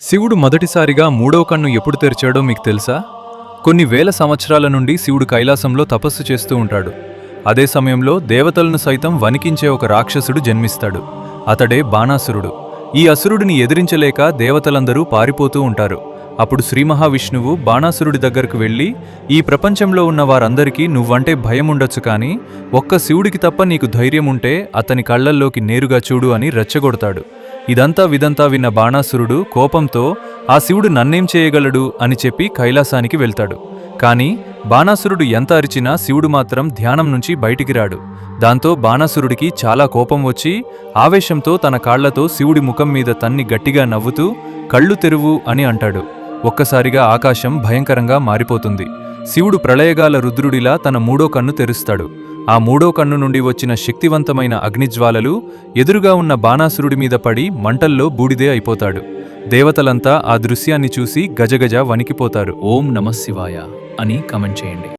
శివుడు మొదటిసారిగా మూడవ కన్ను ఎప్పుడు తెరిచాడో మీకు తెలుసా? కొన్ని వేల సంవత్సరాల నుండి శివుడు కైలాసంలో తపస్సు చేస్తూ ఉంటాడు. అదే సమయంలో దేవతలను సైతం వణికించే ఒక రాక్షసుడు జన్మిస్తాడు. అతడే బాణాసురుడు. ఈ అసురుడిని ఎదిరించలేక దేవతలందరూ పారిపోతూ ఉంటారు. అప్పుడు శ్రీ మహావిష్ణువు బాణాసురుడి దగ్గరకు వెళ్ళి, ఈ ప్రపంచంలో ఉన్న వారందరికీ నువ్వంటే భయముండొచ్చు కానీ ఒక్క శివుడికి తప్ప నీకు ధైర్యముంటే అతని కళ్లల్లోకి నేరుగా చూడు అని రెచ్చగొడతాడు. ఇదంతా విదంతా విన్న బాణాసురుడు కోపంతో ఆ శివుడు నన్నేం చేయగలడు అని చెప్పి కైలాసానికి వెళ్తాడు. కాని బాణాసురుడు ఎంత అరిచినా శివుడు మాత్రం ధ్యానం నుంచి బయటికి రాడు. దాంతో బాణాసురుడికి చాలా కోపం వచ్చి ఆవేశంతో తన కాళ్లతో శివుడి ముఖం మీద తన్ని గట్టిగా నవ్వుతూ కళ్ళు తెరువు అని అంటాడు. ఒక్కసారిగా ఆకాశం భయంకరంగా మారిపోతుంది. శివుడు ప్రళయగాల రుద్రుడిలా తన మూడో కన్ను తెరుస్తాడు. ఆ మూడో కన్ను నుండి వచ్చిన శక్తివంతమైన అగ్నిజ్వాలలు ఎదురుగా ఉన్న బాణాసురుడి మీద పడి మంటల్లో బూడిదే అయిపోతాడు. దేవతలంతా ఆ దృశ్యాన్ని చూసి గజగజ వణికిపోతారు. ఓం నమః శివాయ అని కామెంట్ చేయండి.